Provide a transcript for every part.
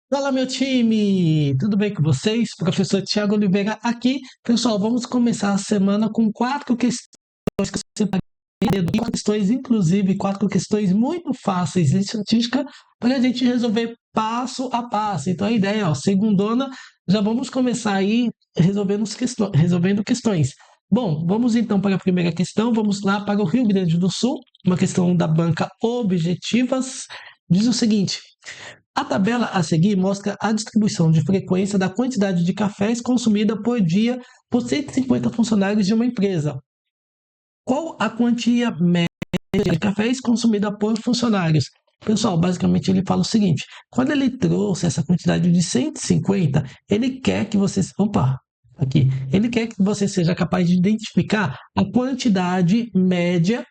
Fala, meu time! Tudo bem com vocês? Professor Tiago Oliveira aqui. Pessoal, vamos começar a semana com quatro questões que eu separei, quatro questões, inclusive quatro questões muito fáceis de estatística para a gente resolver passo a passo. Então, a ideia, ó, segundona, já vamos começar aí resolvendo questões. Bom, vamos então para a primeira questão. Vamos lá para o Rio Grande do Sul, uma questão da banca Objetivas. Diz o seguinte: a tabela a seguir mostra a distribuição de frequência da quantidade de cafés consumida por dia por 150 funcionários de uma empresa. Qual a quantia média de cafés consumida por funcionários? Pessoal, basicamente ele fala o seguinte: quando ele trouxe essa quantidade de 150, ele quer que você. Opa! Aqui. Ele quer que você seja capaz de identificar a quantidade média.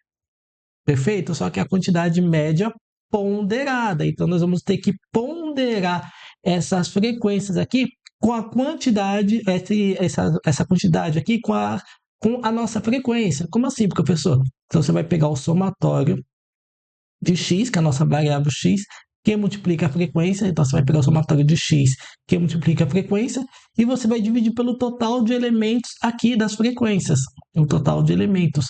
Perfeito? Só que a quantidade média ponderada. Então, nós vamos ter que ponderar essas frequências aqui com a quantidade, essa quantidade aqui com a nossa frequência. Como assim, professor? Então, você vai pegar o somatório de x, que é a nossa variável x, que multiplica a frequência. Então, você vai pegar o somatório de x, que multiplica a frequência, e você vai dividir pelo total de elementos aqui das frequências. O total de elementos.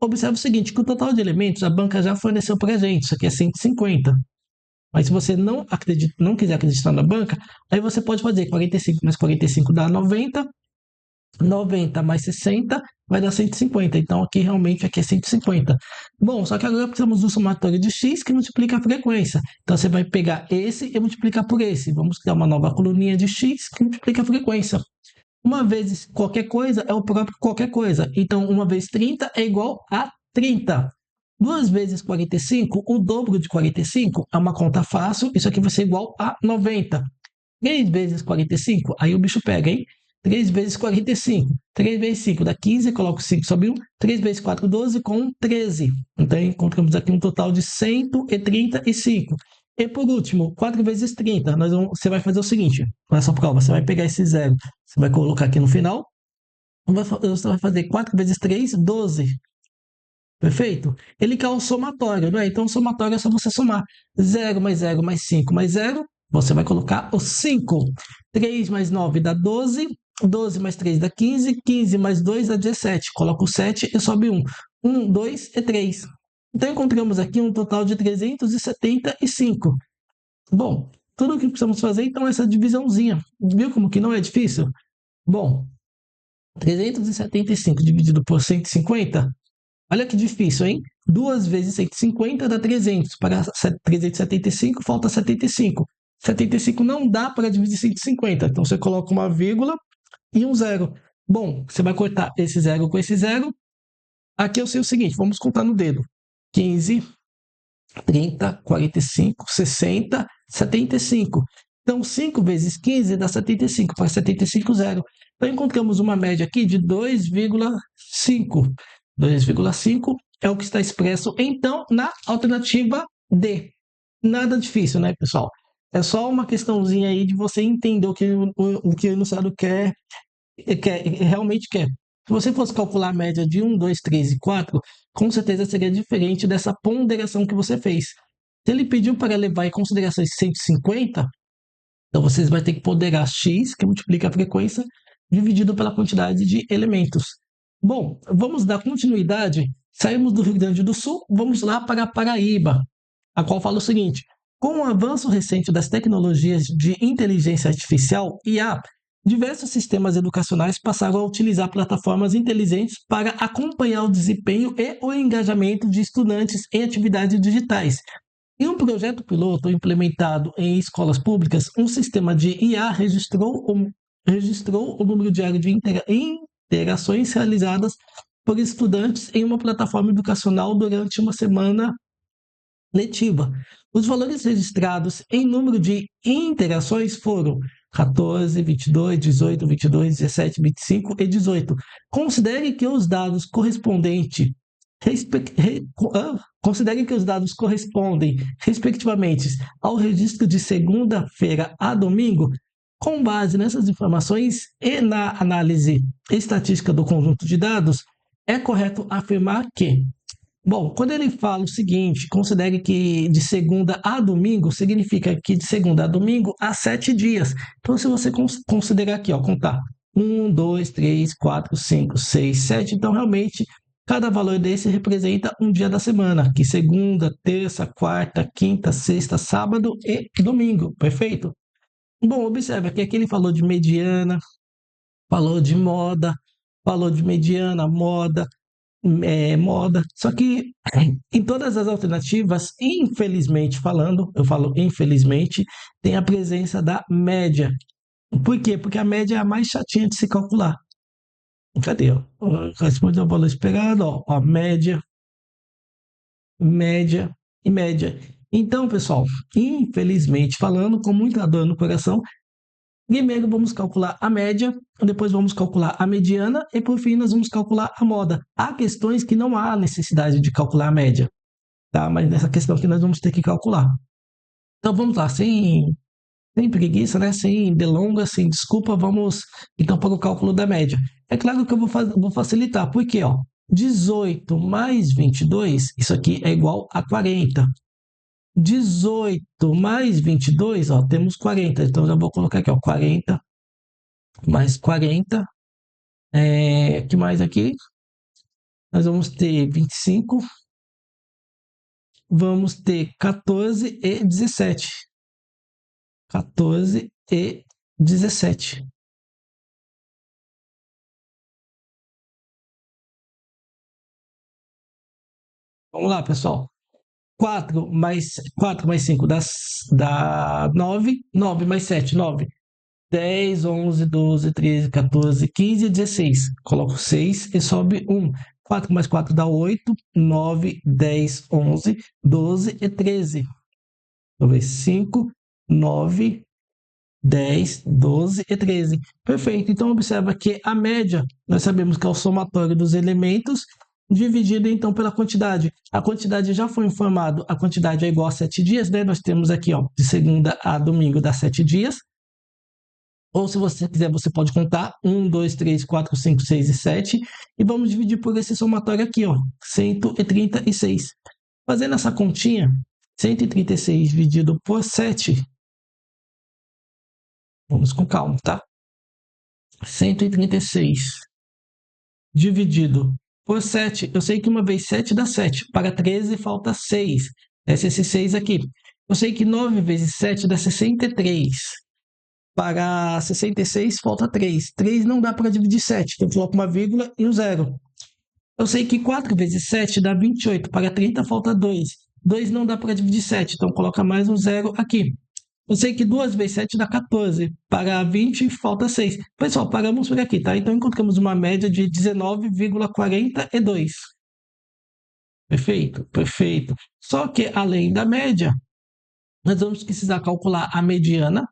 Observe o seguinte, que o total de elementos a banca já forneceu para a gente, isso aqui é 150. Mas se você não quiser acreditar na banca, aí você pode fazer 45 mais 45 dá 90, 90 mais 60 vai dar 150. Então aqui realmente aqui é 150. Bom, só que agora precisamos do somatório de x que multiplica a frequência. Então você vai pegar esse e multiplicar por esse. Vamos criar uma nova coluninha de x que multiplica a frequência. Uma vezes qualquer coisa é o próprio qualquer coisa. Então, uma vezes 30 é igual a 30. Duas vezes 45, o dobro de 45 é uma conta fácil. Isso aqui vai ser igual a 90. 3 vezes 45, aí o bicho pega, hein? 3 vezes 45. 3 vezes 5 dá 15, coloco 5 sobre 1. 3 vezes 4, 12, com 13. Então, encontramos aqui um total de 135. E por último, 4 vezes 30. Você vai fazer o seguinte, nessa prova, você vai pegar esse zero, você vai colocar aqui no final, você vai fazer 4 vezes 3, 12. Perfeito? Ele quer o somatório, não é? Então, o somatório é só você somar 0 mais 0 mais 5 mais 0. Você vai colocar o 5. 3 mais 9 dá 12. 12 mais 3 dá 15. 15 mais 2 dá 17. Coloca o 7 e sobe 1. 1, 2 e 3. Então, encontramos aqui um total de 375. Bom, tudo o que precisamos fazer, então, é essa divisãozinha. Viu como que não é difícil? Bom, 375 dividido por 150. Olha que difícil, hein? 2 vezes 150 dá 300. Para 375, falta 75. 75 não dá para dividir 150. Então, você coloca uma vírgula e um zero. Bom, você vai cortar esse zero com esse zero. Aqui eu sei o seguinte, vamos contar no dedo. 15, 30, 45, 60, 75. Então, 5 vezes 15 dá 75. Para 75, zero. Então, encontramos uma média aqui de 2,5. 2,5 é o que está expresso, então, na alternativa D. Nada difícil, né, pessoal? É só uma questãozinha aí de você entender o que o enunciado realmente quer. Se você fosse calcular a média de 1, 2, 3 e 4, com certeza seria diferente dessa ponderação que você fez. Se ele pediu para levar em consideração esse 150, então vocês vão ter que ponderar x, que multiplica a frequência, dividido pela quantidade de elementos. Bom, vamos dar continuidade. Saímos do Rio Grande do Sul, vamos lá para a Paraíba, a qual fala o seguinte: com o avanço recente das tecnologias de inteligência artificial, IA, diversos sistemas educacionais passaram a utilizar plataformas inteligentes para acompanhar o desempenho e o engajamento de estudantes em atividades digitais. Em um projeto piloto implementado em escolas públicas, um sistema de IA registrou o número diário de interações realizadas por estudantes em uma plataforma educacional durante uma semana letiva. Os valores registrados em número de interações foram 14, 22, 18, 22, 17, 25 e 18. Considere que os dados considerem que os dados correspondem, respectivamente, ao registro de segunda-feira a domingo. Com base nessas informações e na análise estatística do conjunto de dados, é correto afirmar que Bom, quando ele fala o seguinte, considere que de segunda a domingo, significa que de segunda a domingo há 7 dias. Então, se você considerar aqui, ó, contar 1, 2, 3, 4, 5, 6, 7, então realmente cada valor desse representa um dia da semana, que segunda, terça, quarta, quinta, sexta, sábado e domingo, perfeito? Bom, observa que aqui ele falou de mediana, falou de moda, falou de mediana, moda, moda. Só que em todas as alternativas, infelizmente falando, eu falo infelizmente, tem a presença da média. Por quê? Porque a média é a mais chatinha de se calcular. Cadê? Ó? Responde ao valor esperado, ó, média, média e média. Então, pessoal, infelizmente falando, com muita dor no coração, primeiro vamos calcular a média, depois vamos calcular a mediana e por fim nós vamos calcular a moda. Há questões que não há necessidade de calcular a média, tá? Mas nessa questão aqui nós vamos ter que calcular. Então vamos lá, sem preguiça, né? Sem delongas, sem desculpa, vamos então para o cálculo da média. É claro que eu vou facilitar, porque ó, 18 mais 22, isso aqui é igual a 40. 18 mais 22, ó, temos 40. Então já vou colocar aqui, ó, 40 mais 40. Que mais aqui? Nós vamos ter 25, vamos ter 14 e 17. 14 e 17. Vamos lá, pessoal. 4 mais 5 dá 9. 9 mais 7, 9. 10, 11, 12, 13, 14, 15 e 16. Coloco 6 e sobe 1. 4 mais 4 dá 8, 9, 10, 11, 12 e 13. Talvez 5, 9, 10, 12 e 13. Perfeito. Então, observa que a média, nós sabemos que é o somatório dos elementos, dividido então pela quantidade. A quantidade já foi informado, a quantidade é igual a 7 dias, né? Nós temos aqui, ó, de segunda a domingo dá 7 dias. Ou se você quiser, você pode contar 1, 2, 3, 4, 5, 6 e 7. E vamos dividir por esse somatório aqui, ó, 136. Fazendo essa continha, 136 dividido por 7, vamos com calma, tá? 136 dividido por 7. Eu sei que uma vez 7 dá 7. Para 13 falta 6. Esse 6 aqui. Eu sei que 9 vezes 7 dá 63. Para 66 falta 3. 3 não dá para dividir 7. Então eu coloco uma vírgula e um zero. Eu sei que 4 vezes 7 dá 28. Para 30 falta 2. 2 não dá para dividir 7. Então coloca mais um zero aqui. Eu sei que 2 vezes 7 dá 14. Para 20, falta 6. Pessoal, paramos por aqui, tá? Então, encontramos uma média de 19,42. Perfeito? Perfeito. Só que, além da média, nós vamos precisar calcular a mediana.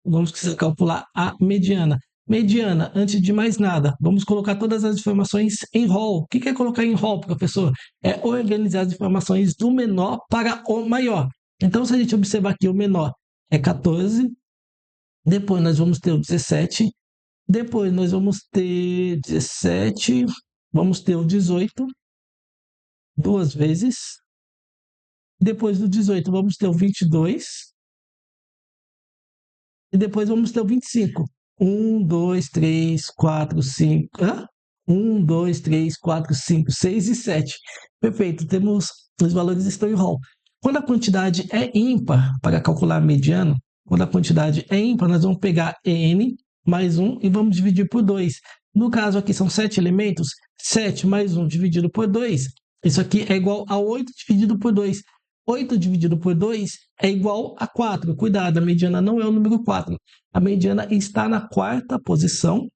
Vamos precisar calcular a mediana. Mediana, antes de mais nada, vamos colocar todas as informações em rol. O que é colocar em rol, professor? É organizar as informações do menor para o maior. Então, se a gente observar aqui, o menor é 14, depois nós vamos ter o 17, depois nós vamos ter 17, vamos ter o 18, duas vezes, depois do 18 vamos ter o 22, e depois vamos ter o 25. 1, 2, 3, 4, 5. 1, 2, 3, 4, 5, 6 e 7. Perfeito, temos os valores estão em rol. Quando a quantidade é ímpar, para calcular a mediana, quando a quantidade é ímpar, nós vamos pegar n mais 1 e vamos dividir por 2. No caso aqui são 7 elementos, 7 mais 1 dividido por 2, isso aqui é igual a 8 dividido por 2. 8 dividido por 2 é igual a 4. Cuidado, a mediana não é o número 4. A mediana está na quarta posição,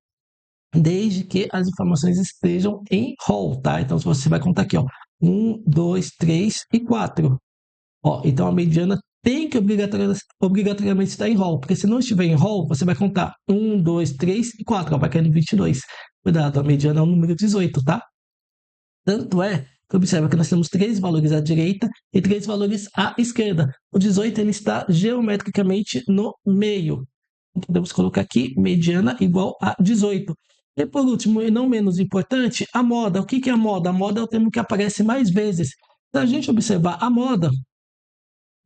desde que as informações estejam em rol, tá? Então, se você vai contar aqui, ó, 1, 2, 3 e 4. Ó, então, a mediana tem que obrigatoriamente estar em rol, porque se não estiver em rol, você vai contar 1, 2, 3 e 4, ó, vai cair no 22. Cuidado, a mediana é o número 18, tá? Tanto é que observa que nós temos 3 valores à direita e 3 valores à esquerda. O 18 ele está geometricamente no meio. Podemos colocar aqui mediana igual a 18. E por último, e não menos importante, a moda. O que é a moda? A moda é o termo que aparece mais vezes. Se a gente observar a moda,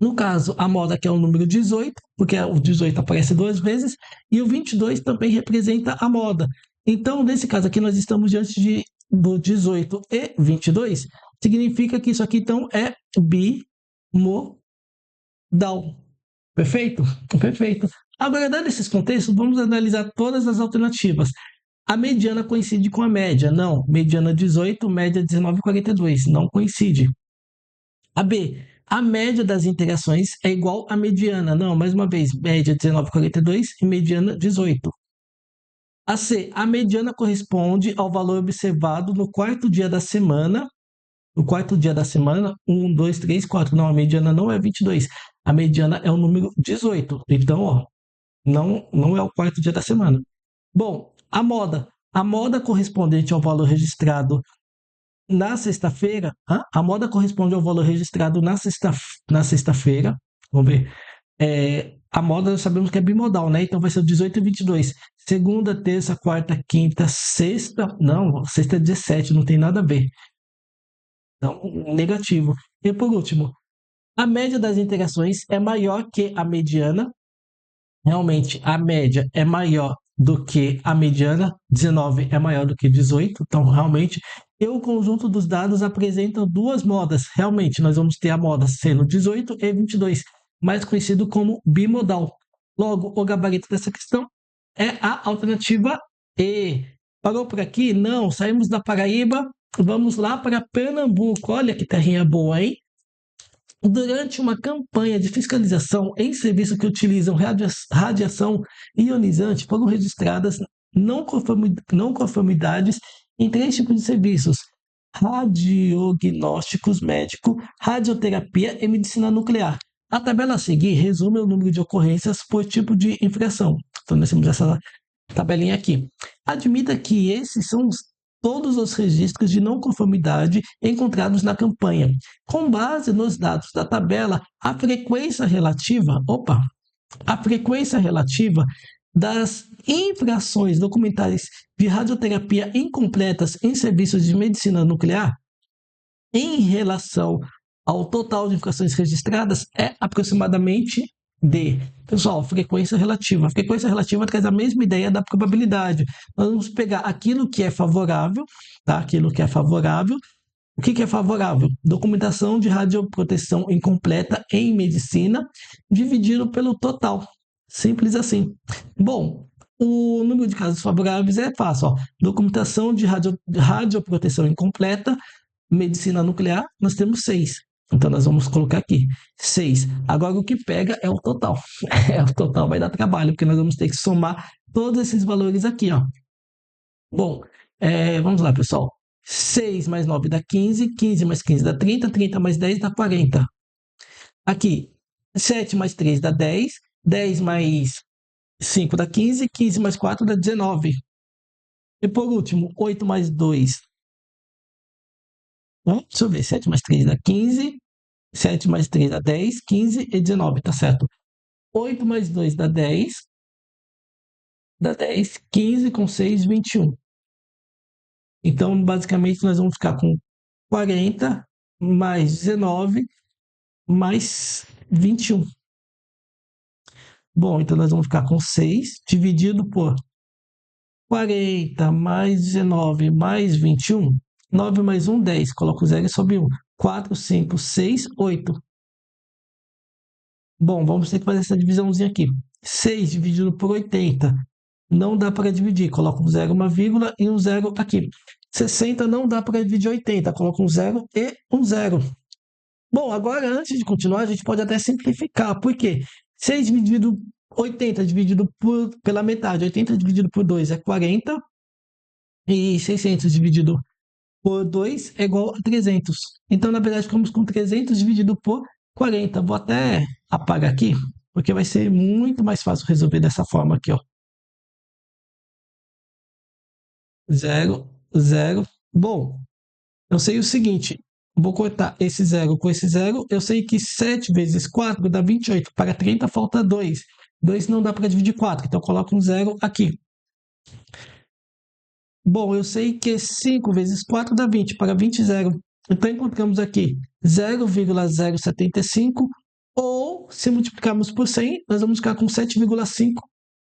no caso, a moda que é o número 18, porque o 18 aparece duas vezes, e o 22 também representa a moda. Então, nesse caso aqui, nós estamos diante do 18 e 22, significa que isso aqui, então, é bimodal. Perfeito? Perfeito. Agora, dando esses contextos, vamos analisar todas as alternativas. A mediana coincide com a média? Não. Mediana 18, média 19,42. Não coincide. A B. A média das interações é igual à mediana? Não. Mais uma vez, média 19,42 e mediana 18. A C. A mediana corresponde ao valor observado no quarto dia da semana. No quarto dia da semana, 1, 2, 3, 4. Não, a mediana não é 22. A mediana é o número 18. Então, ó, não é o quarto dia da semana. Bom, a moda. A moda correspondente ao valor registrado na sexta-feira. A moda corresponde ao valor registrado na sexta-feira. Vamos ver. A moda nós sabemos que é bimodal, né? Então vai ser o 18 e 22. Segunda, terça, quarta, quinta, sexta. Não, sexta é 17, não tem nada a ver. Então, negativo. E por último, a média das interações é maior que a mediana. Realmente, a média é maior do que a mediana, 19 é maior do que 18, então realmente, e o conjunto dos dados apresenta duas modas. Realmente, nós vamos ter a moda sendo 18 e 22, mais conhecido como bimodal. Logo, o gabarito dessa questão é a alternativa E. Parou por aqui? Não, saímos da Paraíba, vamos lá para Pernambuco. Olha que terrinha boa, hein? Durante uma campanha de fiscalização em serviços que utilizam radiação ionizante, foram registradas não conformidades em três tipos de serviços: radiodiagnósticos médico, radioterapia e medicina nuclear. A tabela a seguir resume o número de ocorrências por tipo de infração. Então, nós temos essa tabelinha aqui. Admita que esses são todos os registros de não conformidade encontrados na campanha. Com base nos dados da tabela, a frequência relativa das infrações documentais de radioterapia incompletas em serviços de medicina nuclear em relação ao total de infrações registradas é aproximadamente D. Pessoal, frequência relativa. A frequência relativa traz a mesma ideia da probabilidade. Nós vamos pegar aquilo que é favorável, tá? Aquilo que é favorável. O que é favorável? Documentação de radioproteção incompleta em medicina, dividido pelo total. Simples assim. Bom, o número de casos favoráveis é fácil. Ó. Documentação de radioproteção incompleta, medicina nuclear, nós temos 6. Então, nós vamos colocar aqui 6. Agora, o que pega é o total. O total vai dar trabalho, porque nós vamos ter que somar todos esses valores aqui. Ó. Bom, vamos lá, pessoal. 6 mais 9 dá 15, 15 mais 15 dá 30, 30 mais 10 dá 40. Aqui, 7 mais 3 dá 10, 10 mais 5 dá 15, 15 mais 4 dá 19. E por último, 8 mais 2. Deixa eu ver, 7 mais 3 dá 15, 7 mais 3 dá 10, 15 e 19, tá certo? 8 mais 2 dá 10, 15 com 6, 21. Então, basicamente, nós vamos ficar com 40 mais 19 mais 21. Bom, então nós vamos ficar com 6 dividido por 40 mais 19 mais 21. 9 mais 1, 10. Coloco o 0 e sobe 1. 4, 5, 6, 8. Bom, vamos ter que fazer essa divisãozinha aqui. 6 dividido por 80. Não dá para dividir. Coloco um 0, uma vírgula e um 0 aqui. 60 não dá para dividir 80. Coloco um 0 e um 0. Bom, agora antes de continuar, a gente pode até simplificar. Por quê? 6 dividido 80 dividido pela metade. 80 dividido por 2 é 40. E 600 dividido por 2 é igual a 300. Então, na verdade, ficamos com 300 dividido por 40. Vou até apagar aqui, porque vai ser muito mais fácil resolver dessa forma aqui, ó. 0, 0. Bom, eu sei o seguinte, vou cortar esse 0 com esse 0. Eu sei que 7 vezes 4 dá 28. Para 30 falta 2. 2 não dá para dividir 4, então eu coloco um 0 aqui. Bom, eu sei que 5 vezes 4 dá 20, para 20, zero. Então, encontramos aqui 0,075, ou, se multiplicarmos por 100, nós vamos ficar com 7,5%.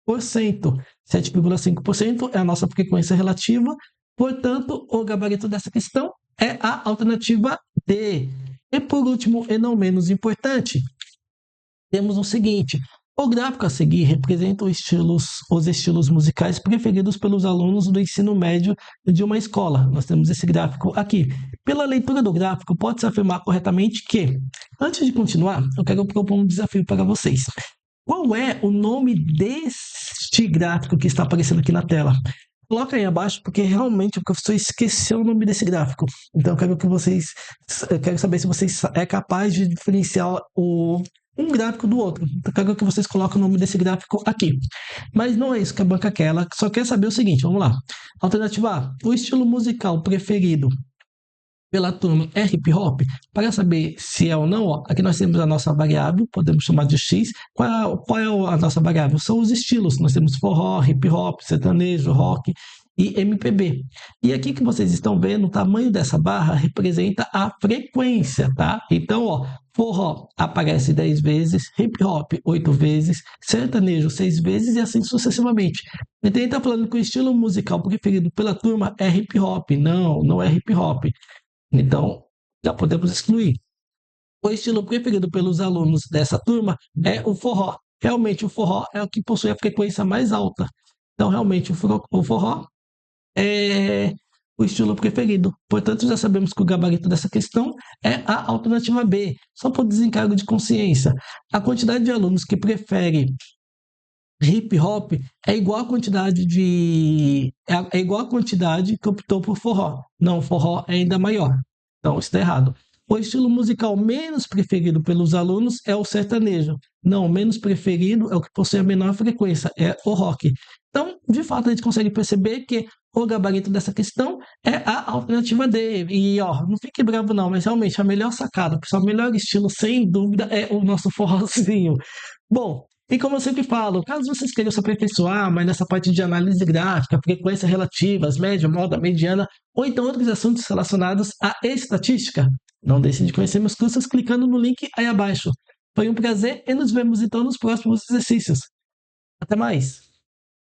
7,5% é a nossa frequência relativa, portanto, o gabarito dessa questão é a alternativa D. E por último, e não menos importante, temos o seguinte: o gráfico a seguir representa os estilos musicais preferidos pelos alunos do ensino médio de uma escola. Nós temos esse gráfico aqui. Pela leitura do gráfico, pode-se afirmar corretamente que, antes de continuar, eu quero propor um desafio para vocês. Qual é o nome deste gráfico que está aparecendo aqui na tela? Coloca aí abaixo, porque realmente o professor esqueceu o nome desse gráfico. Então, eu quero saber se vocês é capaz de diferenciar um gráfico do outro. Então, eu quero que vocês coloquem o nome desse gráfico aqui. Mas não é isso que a banca quer, ela só quer saber o seguinte, vamos lá. Alternativa A, o estilo musical preferido pela turma é hip hop. Para saber se é ou não, ó, aqui nós temos a nossa variável, podemos chamar de X. Qual é a nossa variável? São os estilos. Nós temos forró, hip hop, sertanejo, rock e MPB. E aqui que vocês estão vendo, o tamanho dessa barra representa a frequência, tá? Então, ó, forró aparece 10 vezes, hip hop 8 vezes, sertanejo 6 vezes e assim sucessivamente. Então, ele está falando que o estilo musical preferido pela turma é hip hop. Não, não é hip hop. Então, já podemos excluir. O estilo preferido pelos alunos dessa turma é o forró. Realmente, o forró é o que possui a frequência mais alta. Então, realmente, o forró é o estilo preferido. Portanto, já sabemos que o gabarito dessa questão é a alternativa B. Só por desencargo de consciência. A quantidade de alunos que prefere hip hop é igual a quantidade é igual a quantidade que optou por forró. Não, forró é ainda maior. Então, isso está errado. O estilo musical menos preferido pelos alunos é o sertanejo. Não, o menos preferido é o que possui a menor frequência, é o rock. Então, de fato, a gente consegue perceber que o gabarito dessa questão é a alternativa D. E, ó, não fique bravo não, mas realmente a melhor sacada, o melhor estilo, sem dúvida, é o nosso forrozinho. Bom, e como eu sempre falo, caso vocês queiram se aperfeiçoar, mas nessa parte de análise gráfica, frequência relativas, média, moda, mediana, ou então outros assuntos relacionados à estatística, não deixem de conhecer meus cursos clicando no link aí abaixo. Foi um prazer e nos vemos então nos próximos exercícios. Até mais!